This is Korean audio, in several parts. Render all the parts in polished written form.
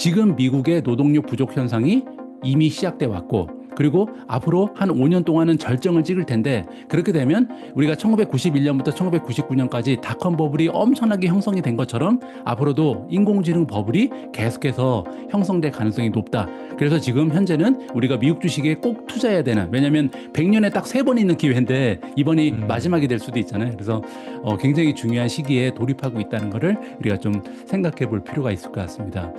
지금 미국의 노동력 부족 현상이 이미 시작돼 왔고, 그리고 앞으로 한 5년 동안은 절정을 찍을 텐데, 그렇게 되면 우리가 1991년부터 1999년까지 닷컴 버블이 엄청나게 형성이 된 것처럼 앞으로도 인공지능 버블이 계속해서 형성될 가능성이 높다. 그래서 지금 현재는 우리가 미국 주식에 꼭 투자해야 되는, 왜냐하면 100년에 딱 3번 있는 기회인데 이번이 마지막이 될 수도 있잖아요. 그래서 굉장히 중요한 시기에 돌입하고 있다는 것을 우리가 좀 생각해 볼 필요가 있을 것 같습니다.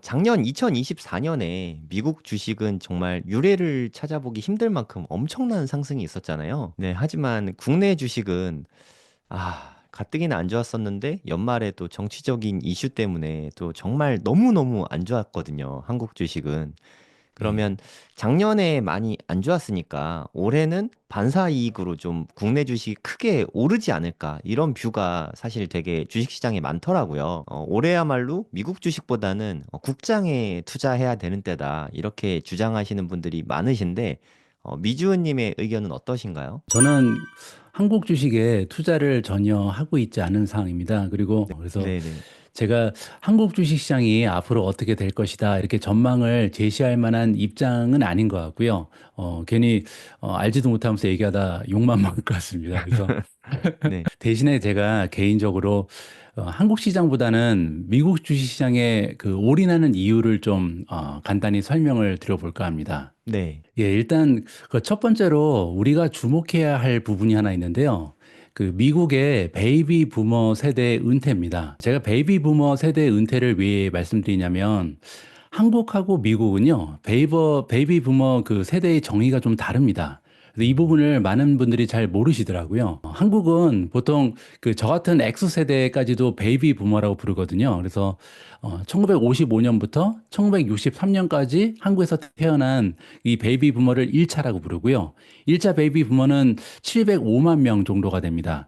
작년 2024년에 미국 주식은 정말 유례를 찾아보기 힘들 만큼 엄청난 상승이 있었잖아요. 네, 하지만 국내 주식은 가뜩이나 안 좋았었는데 연말에 또 정치적인 이슈 때문에 또 정말 너무너무 안 좋았거든요. 한국 주식은. 네. 그러면 작년에 많이 안 좋았으니까 올해는 반사 이익으로 좀 국내 주식이 크게 오르지 않을까 이런 뷰가 사실 되게 주식시장에 많더라고요. 올해야말로 미국 주식보다는 국장에 투자해야 되는 때다 이렇게 주장하시는 분들이 많으신데 미주은님의 의견은 어떠신가요? 저는 한국 주식에 투자를 전혀 하고 있지 않은 상황입니다. 그리고 그래서 네네. 제가 한국 주식 시장이 앞으로 어떻게 될 것이다 이렇게 전망을 제시할 만한 입장은 아닌 것 같고요. 괜히 알지도 못하면서 얘기하다 욕만 먹을 것 같습니다. 그래서 네. 대신에 제가 개인적으로 한국 시장보다는 미국 주식 시장에 그 올인하는 이유를 좀 간단히 설명을 드려볼까 합니다. 네. 예, 일단 그 첫 번째로 우리가 주목해야 할 부분이 하나 있는데요. 그 미국의 베이비 부머 세대의 은퇴입니다. 제가 베이비 부머 세대의 은퇴를 왜 말씀드리냐면 한국하고 미국은요, 베이비 부머 그 세대의 정의가 좀 다릅니다. 그래서 이 부분을 많은 분들이 잘 모르시더라고요. 한국은 보통 그 저 같은 X세대까지도 베이비 부머라고 부르거든요. 그래서 1955년부터 1963년까지 한국에서 태어난 이 베이비 부머를 1차라고 부르고요. 1차 베이비 부머는 705만 명 정도가 됩니다.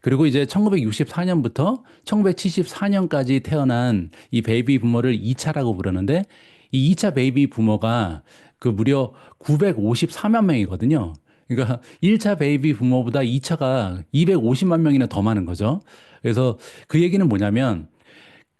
그리고 이제 1964년부터 1974년까지 태어난 이 베이비 부머를 2차라고 부르는데 이 2차 베이비 부머가 그 무려 954만 명이거든요. 그러니까 1차 베이비 부머보다 2차가 250만 명이나 더 많은 거죠. 그래서 그 얘기는 뭐냐면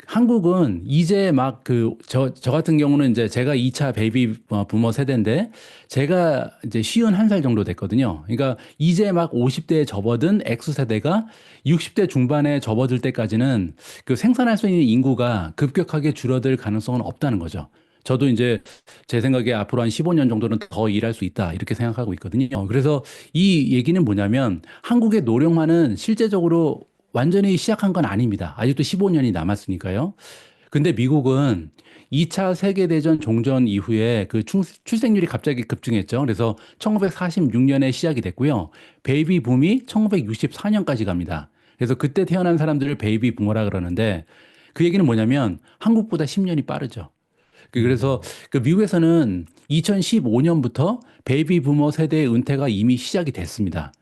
한국은 이제 막 저 같은 경우는 이제 제가 2차 베이비 부머 세대인데 제가 이제 51살 정도 됐거든요. 그러니까 이제 막 50대에 접어든 X세대가 60대 중반에 접어들 때까지는 그 생산할 수 있는 인구가 급격하게 줄어들 가능성은 없다는 거죠. 저도 이제 제 생각에 앞으로 한 15년 정도는 더 일할 수 있다 이렇게 생각하고 있거든요. 그래서 이 얘기는 뭐냐면 한국의 노령화는 실제적으로 완전히 시작한 건 아닙니다. 아직도 15년이 남았으니까요. 근데 미국은 2차 세계대전 종전 이후에 그 출생률이 갑자기 급증했죠. 그래서 1946년에 시작이 됐고요. 베이비 붐이 1964년까지 갑니다. 그래서 그때 태어난 사람들을 베이비 붐어라 그러는데 그 얘기는 뭐냐면 한국보다 10년이 빠르죠. 그래서 음. 그 미국에서는 2015년부터 베이비 부머 세대의 은퇴가 이미 시작이 됐습니다.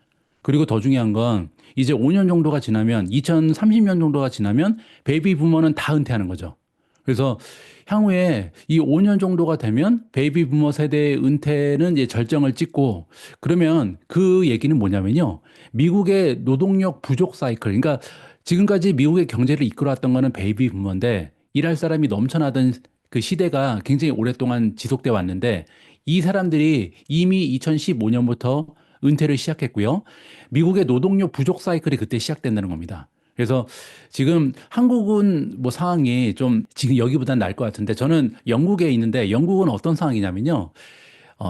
그리고 더 중요한 건 이제 5년 정도가 지나면 2030년 정도가 지나면 베이비 부머는 다 은퇴하는 거죠. 그래서 향후에 이 5년 정도가 되면 베이비 부머 세대의 은퇴는 이제 절정을 찍고 그러면 그 얘기는 뭐냐면요. 미국의 노동력 부족 사이클. 그러니까 지금까지 미국의 경제를 이끌어왔던 거는 베이비 부머인데 일할 사람이 넘쳐나던 그 시대가 굉장히 오랫동안 지속돼 왔는데 이 사람들이 이미 2015년부터 은퇴를 시작했고요. 미국의 노동력 부족 사이클이 그때 시작된다는 겁니다. 그래서 지금 한국은 뭐 상황이 좀 지금 여기보다는 나을 것 같은데 저는 영국에 있는데 영국은 어떤 상황이냐면요.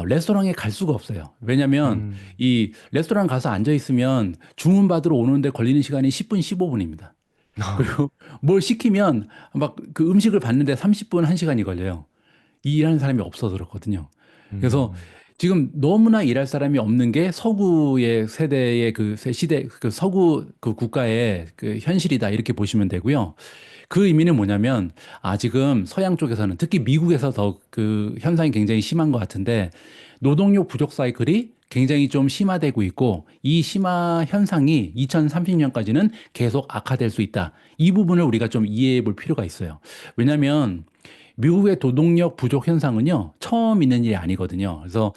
레스토랑에 갈 수가 없어요. 왜냐하면 음. 이 레스토랑 가서 앉아 있으면 주문 받으러 오는데 걸리는 시간이 10분, 15분입니다. 그리고 뭘 시키면 막 그 음식을 받는데 30분, 1시간이 걸려요. 이 일하는 사람이 없어서 그렇거든요. 그래서 음. 지금 너무나 일할 사람이 없는 게 서구의 세대의 그 시대, 그 서구 그 국가의 그 현실이다. 이렇게 보시면 되고요. 그 의미는 뭐냐면 지금 서양 쪽에서는 특히 미국에서 더 그 현상이 굉장히 심한 것 같은데 노동력 부족 사이클이 굉장히 좀 심화되고 있고 이 심화 현상이 2030년까지는 계속 악화될 수 있다. 이 부분을 우리가 좀 이해해 볼 필요가 있어요. 왜냐하면 미국의 노동력 부족 현상은요, 처음 있는 일이 아니거든요. 그래서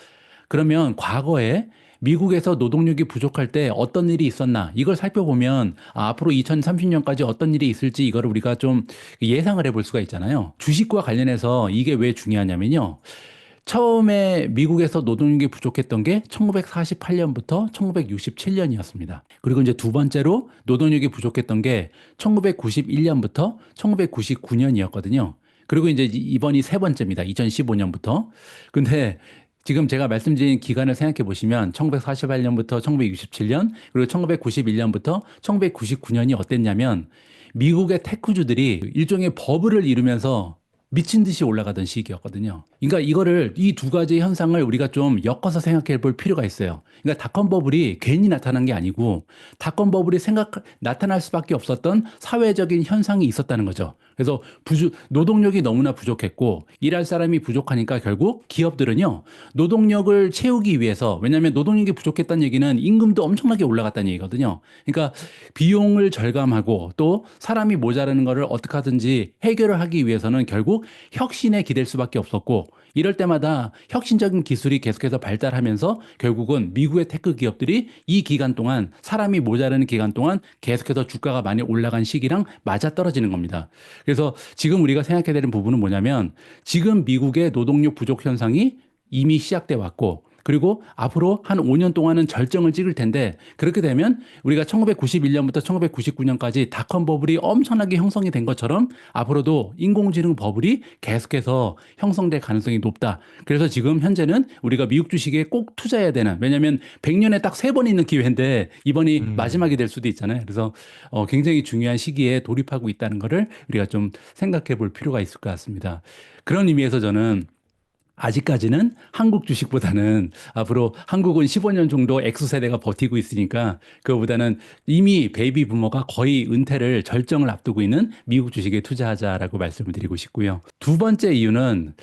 그러면 과거에 미국에서 노동력이 부족할 때 어떤 일이 있었나 이걸 살펴보면 앞으로 2030년까지 어떤 일이 있을지 이거를 우리가 좀 예상을 해볼 수가 있잖아요. 주식과 관련해서 이게 왜 중요하냐면요. 처음에 미국에서 노동력이 부족했던 게 1948년부터 1967년이었습니다. 그리고 이제 두 번째로 노동력이 부족했던 게 1991년부터 1999년이었거든요. 그리고 이제 이번이 세 번째입니다. 2015년부터. 근데 지금 제가 말씀드린 기간을 생각해 보시면 1948년부터 1967년 그리고 1991년부터 1999년이 어땠냐면 미국의 테크주들이 일종의 버블을 이루면서 미친 듯이 올라가던 시기였거든요. 그러니까 이거를 이 두 가지 현상을 우리가 좀 엮어서 생각해 볼 필요가 있어요. 그러니까 닷컴 버블이 괜히 나타난 게 아니고 닷컴 버블이 나타날 수밖에 없었던 사회적인 현상이 있었다는 거죠. 그래서 노동력이 너무나 부족했고 일할 사람이 부족하니까 결국 기업들은요 노동력을 채우기 위해서 왜냐하면 노동력이 부족했다는 얘기는 임금도 엄청나게 올라갔다는 얘기거든요. 그러니까 비용을 절감하고 또 사람이 모자라는 거를 어떻게 하든지 해결을 하기 위해서는 결국 혁신에 기댈 수밖에 없었고 이럴 때마다 혁신적인 기술이 계속해서 발달하면서 결국은 미국의 테크 기업들이 이 기간 동안 사람이 모자라는 기간 동안 계속해서 주가가 많이 올라간 시기랑 맞아떨어지는 겁니다. 그래서 지금 우리가 생각해야 되는 부분은 뭐냐면 지금 미국의 노동력 부족 현상이 이미 시작돼 왔고 그리고 앞으로 한 5년 동안은 절정을 찍을 텐데 그렇게 되면 우리가 1991년부터 1999년까지 닷컴 버블이 엄청나게 형성이 된 것처럼 앞으로도 인공지능 버블이 계속해서 형성될 가능성이 높다. 그래서 지금 현재는 우리가 미국 주식에 꼭 투자해야 되는 왜냐하면 100년에 딱 3번 있는 기회인데 이번이 마지막이 될 수도 있잖아요. 그래서 굉장히 중요한 시기에 돌입하고 있다는 거를 우리가 좀 생각해 볼 필요가 있을 것 같습니다. 그런 의미에서 저는 아직까지는 한국 주식보다는 앞으로 한국은 15년 정도 X세대가 버티고 있으니까 그거보다는 이미 베이비 부머가 거의 은퇴를 절정을 앞두고 있는 미국 주식에 투자하자라고 말씀을 드리고 싶고요. 두 번째 이유는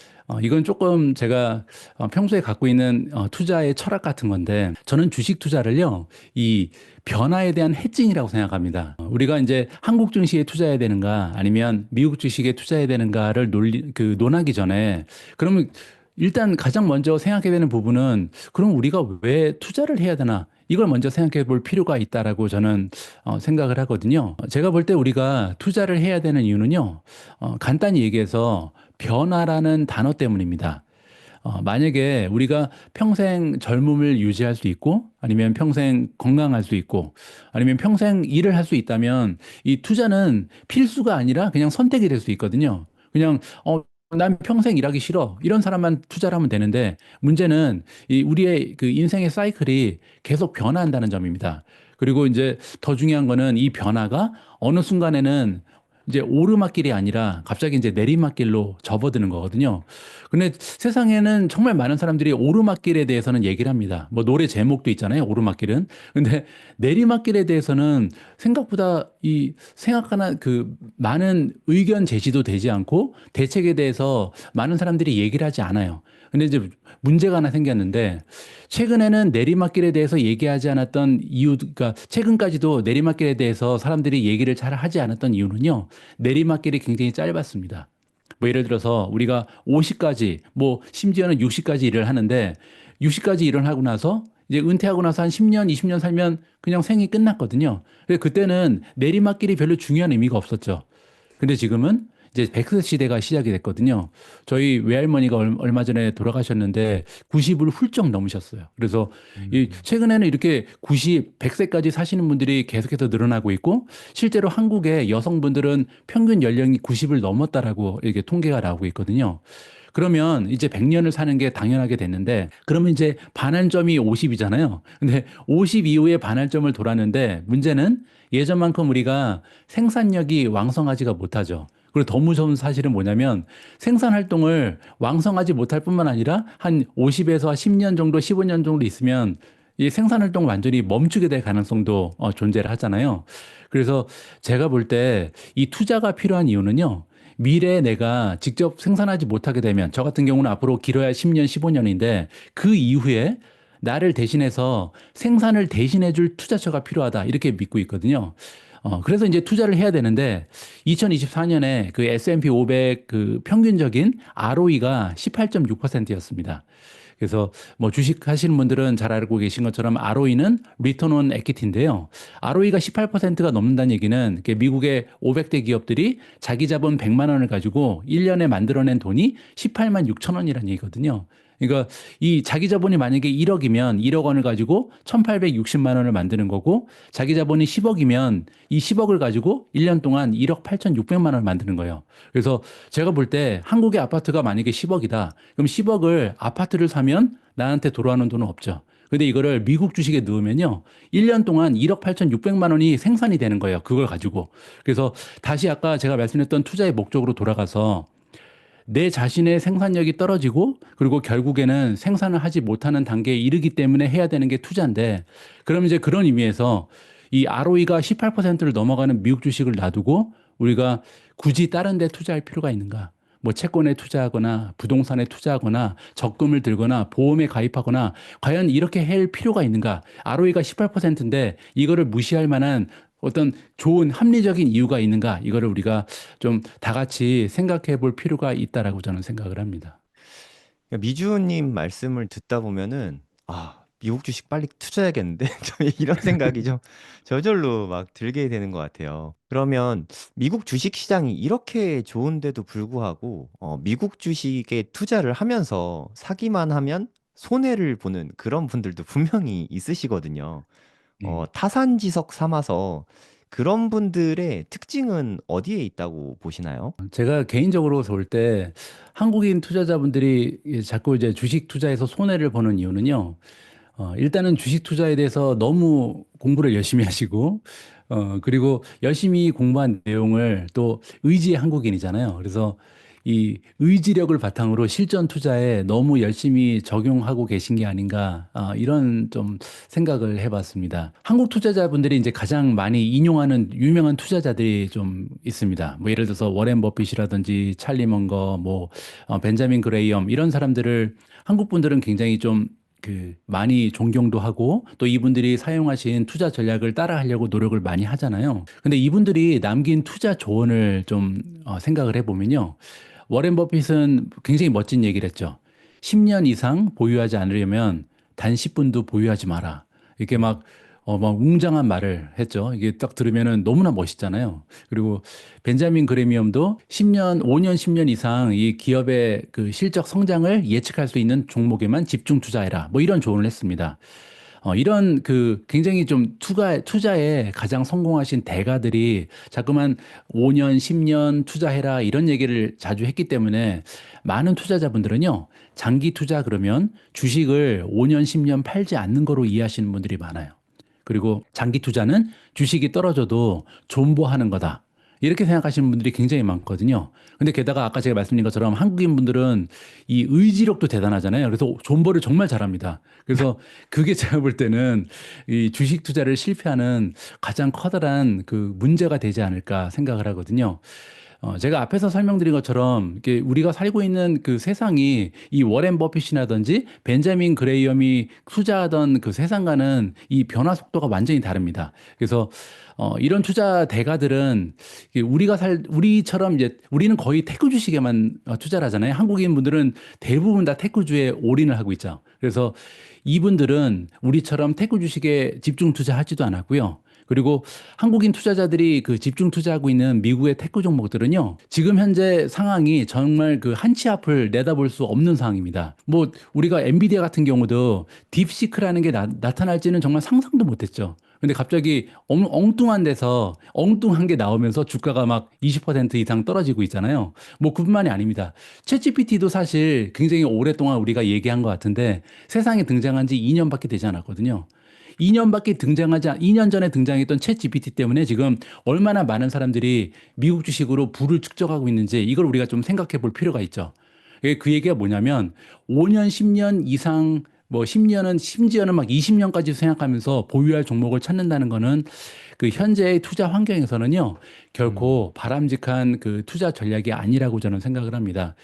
이건 조금 제가 평소에 갖고 있는 투자의 철학 같은 건데 저는 주식 투자를요, 이 변화에 대한 해칭이라고 생각합니다. 우리가 이제 한국 증시에 투자해야 되는가 아니면 미국 주식에 투자해야 되는가를 논하기 전에 그러면 일단 가장 먼저 생각해야 되는 부분은 그럼 우리가 왜 투자를 해야 되나? 이걸 먼저 생각해 볼 필요가 있다라고 저는 생각을 하거든요. 제가 볼 때 우리가 투자를 해야 되는 이유는요. 간단히 얘기해서 변화라는 단어 때문입니다. 만약에 우리가 평생 젊음을 유지할 수 있고 아니면 평생 건강할 수 있고 아니면 평생 일을 할 수 있다면 이 투자는 필수가 아니라 그냥 선택이 될 수 있거든요. 그냥 난 평생 일하기 싫어. 이런 사람만 투자를 하면 되는데 문제는 이 우리의 그 인생의 사이클이 계속 변화한다는 점입니다. 그리고 이제 더 중요한 거는 이 변화가 어느 순간에는 이제 오르막길이 아니라 갑자기 이제 내리막길로 접어드는 거거든요. 근데 세상에는 정말 많은 사람들이 오르막길에 대해서는 얘기를 합니다. 뭐 노래 제목도 있잖아요. 오르막길은. 근데 내리막길에 대해서는 생각보다 생각하는 그 많은 의견 제시도 되지 않고 대책에 대해서 많은 사람들이 얘기를 하지 않아요. 근데 이제 문제가 하나 생겼는데 최근에는 내리막길에 대해서 얘기하지 않았던 이유, 그러니까 최근까지도 내리막길에 대해서 사람들이 얘기를 잘 하지 않았던 이유는요. 내리막길이 굉장히 짧았습니다. 뭐 예를 들어서 우리가 50까지 뭐 심지어는 60까지 일을 하는데 60까지 일을 하고 나서 이제 은퇴하고 나서 한 10년, 20년 살면 그냥 생이 끝났거든요. 그래서 그때는 내리막길이 별로 중요한 의미가 없었죠. 근데 지금은 이제 100세 시대가 시작이 됐거든요. 저희 외할머니가 얼마 전에 돌아가셨는데 90을 훌쩍 넘으셨어요. 그래서 최근에는 이렇게 90, 100세까지 사시는 분들이 계속해서 늘어나고 있고 실제로 한국의 여성분들은 평균 연령이 90을 넘었다라고 이렇게 통계가 나오고 있거든요. 그러면 이제 100년을 사는 게 당연하게 됐는데 그러면 이제 반환점이 50이잖아요. 근데 50 이후에 반환점을 돌았는데 문제는 예전만큼 우리가 생산력이 왕성하지가 못하죠. 그리고 더 무서운 사실은 뭐냐면 생산 활동을 왕성하지 못할 뿐만 아니라 한 50에서 10년 정도, 15년 정도 있으면 이 생산 활동 완전히 멈추게 될 가능성도 존재를 하잖아요. 그래서 제가 볼 때 이 투자가 필요한 이유는요. 미래에 내가 직접 생산하지 못하게 되면 저 같은 경우는 앞으로 길어야 10년, 15년인데 그 이후에 나를 대신해서 생산을 대신해 줄 투자처가 필요하다. 이렇게 믿고 있거든요. 그래서 이제 투자를 해야 되는데 2024년에 그 S&P 500 그 평균적인 ROE가 18.6%였습니다. 그래서 뭐 주식 하시는 분들은 잘 알고 계신 것처럼 ROE는 리턴 온 에퀴티인데요. ROE가 18%가 넘는다는 얘기는 이렇게 미국의 500대 기업들이 자기 자본 100만 원을 가지고 1년에 만들어낸 돈이 18만 6천 원이라는 얘기거든요. 그러니까 이 자기 자본이 만약에 1억이면 1억 원을 가지고 1,860만 원을 만드는 거고 자기 자본이 10억이면 이 10억을 가지고 1년 동안 1억 8,600만 원을 만드는 거예요. 그래서 제가 볼 때 한국의 아파트가 만약에 10억이다. 그럼 10억을 아파트를 사면 나한테 돌아오는 돈은 없죠. 근데 이거를 미국 주식에 넣으면요. 1년 동안 1억 8,600만 원이 생산이 되는 거예요. 그걸 가지고. 그래서 다시 아까 제가 말씀했던 투자의 목적으로 돌아가서 내 자신의 생산력이 떨어지고 그리고 결국에는 생산을 하지 못하는 단계에 이르기 때문에 해야 되는 게 투자인데 그럼 이제 그런 의미에서 이 ROE가 18%를 넘어가는 미국 주식을 놔두고 우리가 굳이 다른 데 투자할 필요가 있는가? 뭐 채권에 투자하거나 부동산에 투자하거나 적금을 들거나 보험에 가입하거나 과연 이렇게 할 필요가 있는가? ROE가 18%인데 이거를 무시할 만한 어떤 좋은 합리적인 이유가 있는가? 이거를 우리가 좀 다 같이 생각해 볼 필요가 있다라고 저는 생각을 합니다. 그러니까 미주님 말씀을 듣다 보면은 아, 미국 주식 빨리 투자해야겠는데 저는 이런 생각이 좀 저절로 막 들게 되는 것 같아요. 그러면 미국 주식 시장이 이렇게 좋은데도 불구하고 미국 주식에 투자를 하면서 사기만 하면 손해를 보는 그런 분들도 분명히 있으시거든요. 네. 타산지석 삼아서 그런 분들의 특징은 어디에 있다고 보시나요? 제가 개인적으로 볼 때 한국인 투자자분들이 자꾸 이제 주식 투자에서 손해를 보는 이유는요. 일단은 주식 투자에 대해서 너무 공부를 열심히 하시고, 그리고 열심히 공부한 내용을 또 의지의 한국인이잖아요. 그래서 이 의지력을 바탕으로 실전 투자에 너무 열심히 적용하고 계신 게 아닌가, 이런 좀 생각을 해봤습니다. 한국 투자자분들이 이제 가장 많이 인용하는 유명한 투자자들이 좀 있습니다. 뭐 예를 들어서 워렌 버핏이라든지 찰리 먼거, 뭐 벤자민 그레이엄 이런 사람들을 한국 분들은 굉장히 좀 많이 존경도 하고 또 이분들이 사용하신 투자 전략을 따라하려고 노력을 많이 하잖아요. 근데 이분들이 남긴 투자 조언을 좀 생각을 해보면요. 워렌 버핏은 굉장히 멋진 얘기를 했죠. 10년 이상 보유하지 않으려면 단 10분도 보유하지 마라. 이렇게 막 웅장한 말을 했죠. 이게 딱 들으면은 너무나 멋있잖아요. 그리고 벤자민 그레미엄도 10년, 5년, 10년 이상 이 기업의 그 실적 성장을 예측할 수 있는 종목에만 집중 투자해라. 뭐 이런 조언을 했습니다. 이런 굉장히 좀 투자에 가장 성공하신 대가들이 자꾸만 5년, 10년 투자해라 이런 얘기를 자주 했기 때문에 많은 투자자분들은요, 장기 투자 그러면 주식을 5년, 10년 팔지 않는 거로 이해하시는 분들이 많아요. 그리고 장기 투자는 주식이 떨어져도 존버하는 거다. 이렇게 생각하시는 분들이 굉장히 많거든요. 근데 게다가 아까 제가 말씀드린 것처럼 한국인 분들은 이 의지력도 대단하잖아요. 그래서 존버를 정말 잘합니다. 그래서 그게 제가 볼 때는 이 주식 투자를 실패하는 가장 커다란 그 문제가 되지 않을까 생각을 하거든요. 제가 앞에서 설명드린 것처럼 이게 우리가 살고 있는 그 세상이 이 워렌 버핏이라든지 벤자민 그레이엄이 투자하던 그 세상과는 이 변화 속도가 완전히 다릅니다. 그래서 이런 투자 대가들은 이게 우리처럼 이제 우리는 거의 테크 주식에만 투자를 하잖아요. 한국인 분들은 대부분 다 테크주에 올인을 하고 있죠. 그래서 이분들은 우리처럼 테크 주식에 집중 투자하지도 않았고요. 그리고 한국인 투자자들이 그 집중 투자하고 있는 미국의 테크 종목들은요, 지금 현재 상황이 정말 그 한 치 앞을 내다볼 수 없는 상황입니다. 뭐, 우리가 엔비디아 같은 경우도 딥시크라는 게 나타날지는 정말 상상도 못 했죠. 근데 갑자기 엉뚱한 데서 엉뚱한 게 나오면서 주가가 막 20% 이상 떨어지고 있잖아요. 뭐 그뿐만이 아닙니다. 챗GPT도 사실 굉장히 오랫동안 우리가 얘기한 것 같은데 세상에 등장한 지 2년밖에 되지 않았거든요. 2년 전에 등장했던 챗 GPT 때문에 지금 얼마나 많은 사람들이 미국 주식으로 부를 축적하고 있는지 이걸 우리가 좀 생각해 볼 필요가 있죠. 그 얘기가 뭐냐면 5년, 10년 이상 뭐 10년은 심지어는 막 20년까지 생각하면서 보유할 종목을 찾는다는 거는 그 현재의 투자 환경에서는요, 음. 결코 바람직한 그 투자 전략이 아니라고 저는 생각을 합니다.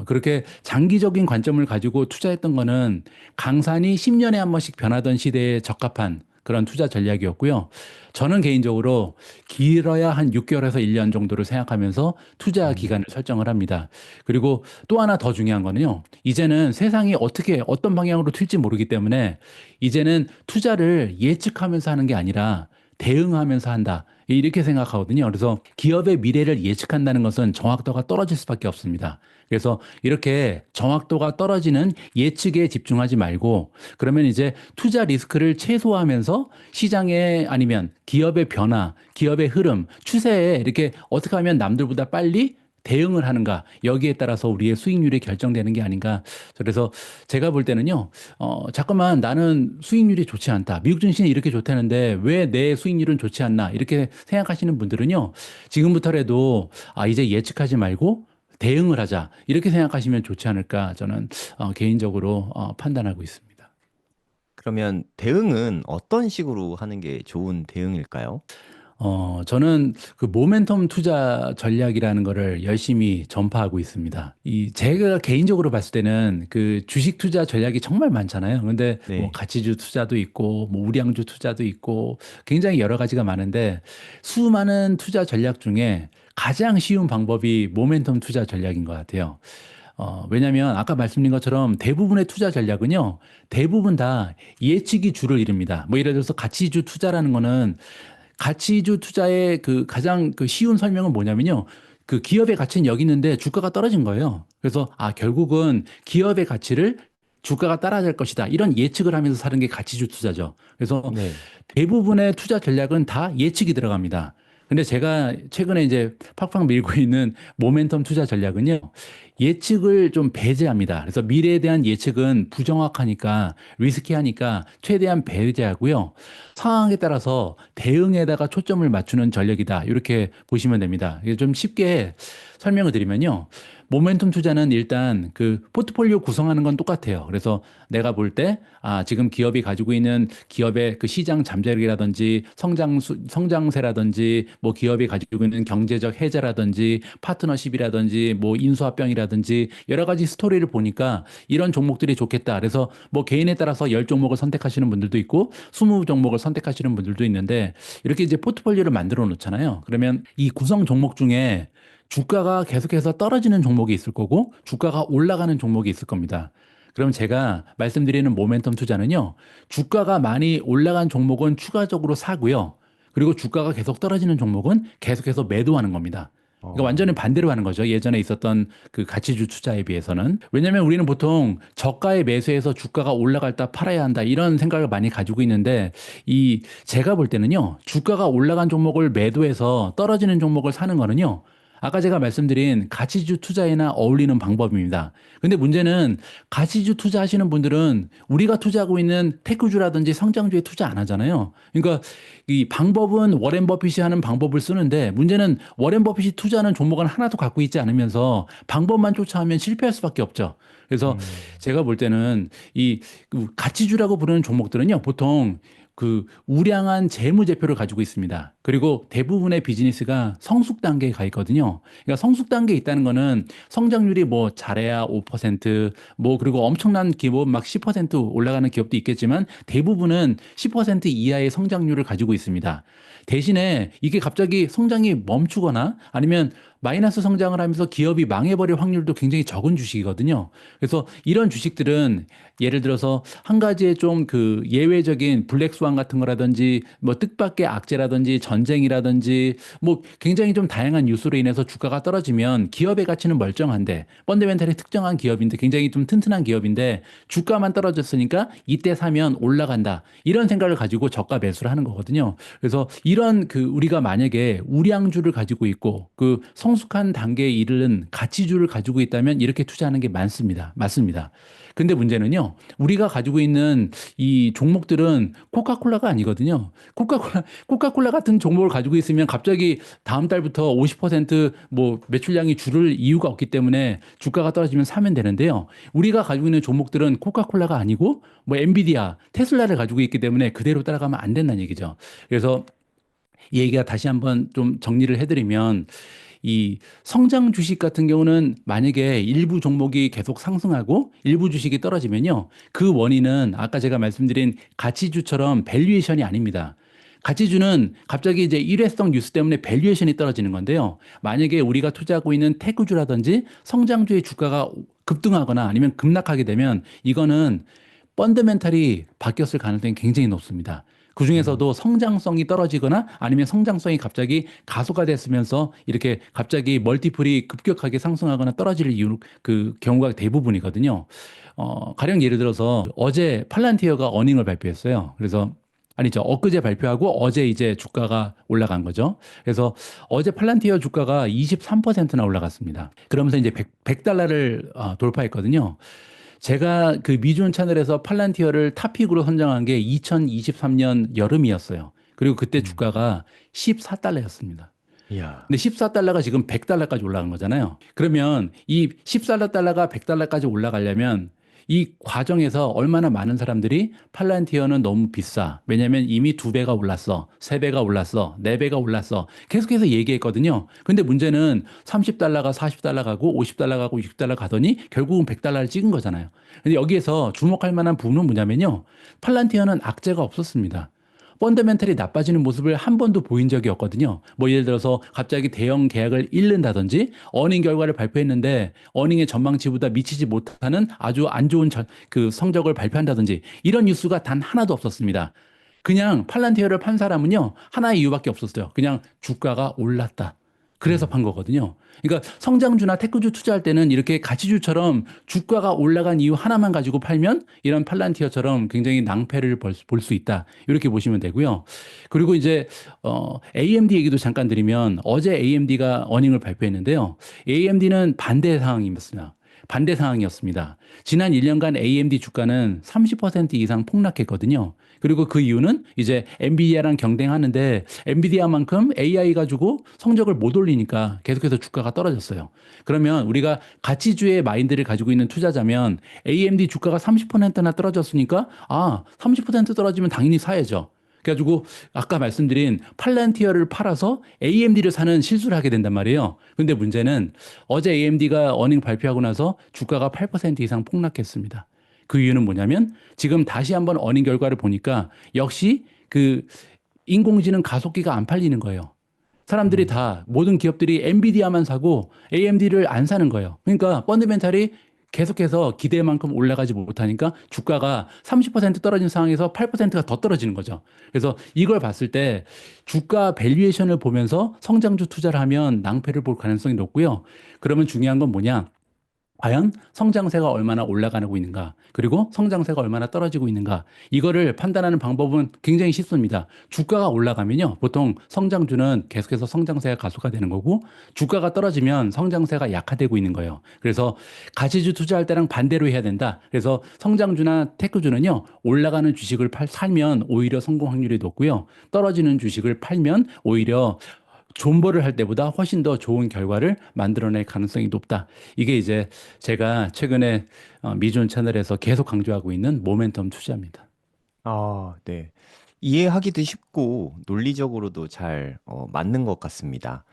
그렇게 장기적인 관점을 가지고 투자했던 거는 강산이 10년에 한 번씩 변하던 시대에 적합한 그런 투자 전략이었고요. 저는 개인적으로 길어야 한 6개월에서 1년 정도를 생각하면서 투자 음. 기간을 설정을 합니다. 그리고 또 하나 더 중요한 거는요. 이제는 세상이 어떻게 어떤 방향으로 튈지 모르기 때문에 이제는 투자를 예측하면서 하는 게 아니라 대응하면서 한다. 이렇게 생각하거든요. 그래서 기업의 미래를 예측한다는 것은 정확도가 떨어질 수밖에 없습니다. 그래서 이렇게 정확도가 떨어지는 예측에 집중하지 말고 그러면 이제 투자 리스크를 최소화하면서 시장에 아니면 기업의 변화, 기업의 흐름, 추세에 이렇게 어떻게 하면 남들보다 빨리 대응을 하는가 여기에 따라서 우리의 수익률이 결정되는 게 아닌가. 그래서 제가 볼 때는요, 잠깐만 나는 수익률이 좋지 않다. 미국 증시는 이렇게 좋다는데 왜 내 수익률은 좋지 않나 이렇게 생각하시는 분들은요, 지금부터라도 이제 예측하지 말고 대응을 하자 이렇게 생각하시면 좋지 않을까 저는 개인적으로 판단하고 있습니다. 그러면 대응은 어떤 식으로 하는 게 좋은 대응일까요? 저는 그 모멘텀 투자 전략이라는 거를 열심히 전파하고 있습니다. 제가 개인적으로 봤을 때는 그 주식 투자 전략이 정말 많잖아요. 근데 뭐 네. 가치주 투자도 있고, 뭐 우량주 투자도 있고, 굉장히 여러 가지가 많은데 수많은 투자 전략 중에 가장 쉬운 방법이 모멘텀 투자 전략인 것 같아요. 왜냐하면 아까 말씀드린 것처럼 대부분의 투자 전략은요, 대부분 다 예측이 주를 이룹니다. 뭐 예를 들어서 가치주 투자라는 거는 가치주 투자의 그 가장 그 쉬운 설명은 뭐냐면요. 그 기업의 가치는 여기 있는데 주가가 떨어진 거예요. 그래서 결국은 기업의 가치를 주가가 따라갈 것이다. 이런 예측을 하면서 사는 게 가치주 투자죠. 그래서 네. 대부분의 투자 전략은 다 예측이 들어갑니다. 근데 제가 최근에 이제 팍팍 밀고 있는 모멘텀 투자 전략은요, 예측을 좀 배제합니다. 그래서 미래에 대한 예측은 부정확하니까, 리스키하니까 최대한 배제하고요. 상황에 따라서 대응에다가 초점을 맞추는 전략이다. 이렇게 보시면 됩니다. 이게 좀 쉽게 설명을 드리면요. 모멘텀 투자는 일단 그 포트폴리오 구성하는 건 똑같아요. 그래서 내가 볼 때, 지금 기업이 가지고 있는 기업의 그 시장 잠재력이라든지 성장세라든지 뭐 기업이 가지고 있는 경제적 해자라든지 파트너십이라든지 뭐 인수합병이라든지 여러 가지 스토리를 보니까 이런 종목들이 좋겠다. 그래서 뭐 개인에 따라서 10종목을 선택하시는 분들도 있고 20종목을 선택하시는 분들도 있는데 이렇게 이제 포트폴리오를 만들어 놓잖아요. 그러면 이 구성 종목 중에 주가가 계속해서 떨어지는 종목이 있을 거고 주가가 올라가는 종목이 있을 겁니다. 그럼 제가 말씀드리는 모멘텀 투자는요. 주가가 많이 올라간 종목은 추가적으로 사고요. 그리고 주가가 계속 떨어지는 종목은 계속해서 매도하는 겁니다. 그러니까 완전히 어, 반대로 하는 거죠. 예전에 있었던 그 가치주 투자에 비해서는. 왜냐하면 우리는 보통 저가에 매수해서 주가가 올라갈 때 팔아야 한다 이런 생각을 많이 가지고 있는데 제가 볼 때는요. 주가가 올라간 종목을 매도해서 떨어지는 종목을 사는 거는요. 아까 제가 말씀드린 가치주 투자에나 어울리는 방법입니다. 근데 문제는 가치주 투자하시는 분들은 우리가 투자하고 있는 테크주라든지 성장주에 투자 안 하잖아요. 그러니까 이 방법은 워렌 버핏이 하는 방법을 쓰는데 문제는 워렌 버핏이 투자하는 종목은 하나도 갖고 있지 않으면서 방법만 쫓아하면 실패할 수밖에 없죠. 그래서 음, 제가 볼 때는 그 가치주라고 부르는 종목들은요, 보통 그 우량한 재무제표를 가지고 있습니다. 그리고 대부분의 비즈니스가 성숙 단계에 가 있거든요. 그러니까 성숙 단계에 있다는 거는 성장률이 뭐 잘해야 5%뭐 그리고 엄청난 기업 막 10% 올라가는 기업도 있겠지만 대부분은 10% 이하의 성장률을 가지고 있습니다. 대신에 이게 갑자기 성장이 멈추거나 아니면 마이너스 성장을 하면서 기업이 망해버릴 확률도 굉장히 적은 주식이거든요. 그래서 이런 주식들은 예를 들어서 한 가지의 좀 그 예외적인 블랙스완 같은 거라든지 뭐 뜻밖의 악재라든지 전쟁이라든지 뭐 굉장히 좀 다양한 뉴스로 인해서 주가가 떨어지면 기업의 가치는 멀쩡한데 펀더멘털이 특정한 기업인데 굉장히 좀 튼튼한 기업인데 주가만 떨어졌으니까 이때 사면 올라간다. 이런 생각을 가지고 저가 매수를 하는 거거든요. 그래서 이런 그 우리가 만약에 우량주를 가지고 있고 그 성숙한 단계에 이르는 가치주를 가지고 있다면 이렇게 투자하는 게 많습니다. 맞습니다. 근데 문제는요, 우리가 가지고 있는 이 종목들은 코카콜라가 아니거든요. 코카콜라 같은 종목을 가지고 있으면 갑자기 다음 달부터 50%뭐 매출량이 줄을 이유가 없기 때문에 주가가 떨어지면 사면 되는데요. 우리가 가지고 있는 종목들은 코카콜라가 아니고 뭐 엔비디아, 테슬라를 가지고 있기 때문에 그대로 따라가면 안 된다는 얘기죠. 그래서 이 얘기가 다시 한번 좀 정리를 해드리면 이 성장 주식 같은 경우는 만약에 일부 종목이 계속 상승하고 일부 주식이 떨어지면요. 그 원인은 아까 제가 말씀드린 가치주처럼 밸류에이션이 아닙니다. 가치주는 갑자기 이제 일회성 뉴스 때문에 밸류에이션이 떨어지는 건데요. 만약에 우리가 투자하고 있는 테크주라든지 성장주의 주가가 급등하거나 아니면 급락하게 되면 이거는 펀더멘탈이 바뀌었을 가능성이 굉장히 높습니다. 음. 그중에서도 성장성이 떨어지거나 아니면 성장성이 갑자기 가속화됐으면서 이렇게 갑자기 멀티플이 급격하게 상승하거나 떨어질 이유 그 경우가 대부분이거든요. 가령 예를 들어서 어제 팔란티어가 어닝을 발표했어요. 그래서 아니죠. 엊그제 발표하고 어제 이제 주가가 올라간 거죠. 그래서 어제 팔란티어 주가가 23%나 올라갔습니다. 그러면서 이제 100달러를 돌파했거든요. 제가 그 미주원 채널에서 팔란티어를 탑픽으로 선정한 게 2023년 여름이었어요. 그리고 그때 음. 주가가 14달러였습니다. 이야. 근데 14달러가 지금 100달러까지 올라간 거잖아요. 그러면 이 14달러가 100달러까지 올라가려면 이 과정에서 얼마나 많은 사람들이 팔란티어는 너무 비싸. 왜냐면 이미 두 배가 올랐어. 세 배가 올랐어. 네 배가 올랐어. 계속해서 얘기했거든요. 근데 문제는 30달러가 40달러 가고 50달러 가고 60달러 가더니 결국은 100달러를 찍은 거잖아요. 근데 여기에서 주목할 만한 부분은 뭐냐면요. 팔란티어는 악재가 없었습니다. 펀더멘털이 나빠지는 모습을 한 번도 보인 적이 없거든요. 뭐 예를 들어서 갑자기 대형 계약을 잃는다든지 어닝 결과를 발표했는데 어닝의 전망치보다 미치지 못하는 아주 안 좋은 그 성적을 발표한다든지 이런 뉴스가 단 하나도 없었습니다. 그냥 팔란티어를 판 사람은요, 하나의 이유밖에 없었어요. 그냥 주가가 올랐다. 그래서 음. 판 거거든요. 그러니까 성장주나 테크주 투자할 때는 이렇게 가치주처럼 주가가 올라간 이유 하나만 가지고 팔면 이런 팔란티어처럼 굉장히 낭패를 볼 수 있다. 이렇게 보시면 되고요. 그리고 이제 AMD 얘기도 잠깐 드리면 어제 AMD가 어닝을 발표했는데요. AMD는 반대 상황이었습니다. 반대 상황이었습니다. 지난 1년간 AMD 주가는 30% 이상 폭락했거든요. 그리고 그 이유는 이제 엔비디아랑 경쟁하는데 엔비디아만큼 AI 가지고 성적을 못 올리니까 계속해서 주가가 떨어졌어요. 그러면 우리가 가치주의 마인드를 가지고 있는 투자자면 AMD 주가가 30%나 떨어졌으니까 30% 떨어지면 당연히 사야죠. 그래가지고 아까 말씀드린 팔란티어를 팔아서 AMD를 사는 실수를 하게 된단 말이에요. 근데 문제는 어제 AMD가 어닝 발표하고 나서 주가가 8% 이상 폭락했습니다. 그 이유는 뭐냐면 지금 다시 한번 어닝 결과를 보니까 역시 그 인공지능 가속기가 안 팔리는 거예요. 사람들이 음. 다 모든 기업들이 엔비디아만 사고 AMD를 안 사는 거예요. 그러니까 펀드멘탈이 계속해서 기대만큼 올라가지 못하니까 주가가 30% 떨어진 상황에서 8%가 더 떨어지는 거죠. 그래서 이걸 봤을 때 주가 밸류에이션을 보면서 성장주 투자를 하면 낭패를 볼 가능성이 높고요. 그러면 중요한 건 뭐냐? 과연 성장세가 얼마나 올라가고 있는가, 그리고 성장세가 얼마나 떨어지고 있는가, 이거를 판단하는 방법은 굉장히 쉽습니다. 주가가 올라가면요, 보통 성장주는 계속해서 성장세가 가속화되는 거고, 주가가 떨어지면 성장세가 약화되고 있는 거예요. 그래서 가치주 투자할 때랑 반대로 해야 된다. 그래서 성장주나 테크주는요, 올라가는 주식을 살면 오히려 성공 확률이 높고요, 떨어지는 주식을 팔면 오히려 존버를 할 때보다 훨씬 더 좋은 결과를 만들어낼 가능성이 높다. 이게 이제 제가 최근에 미존 채널에서 계속 강조하고 있는 모멘텀 투자입니다. 네. 이해하기도 쉽고 논리적으로도 잘 맞는 것 같습니다.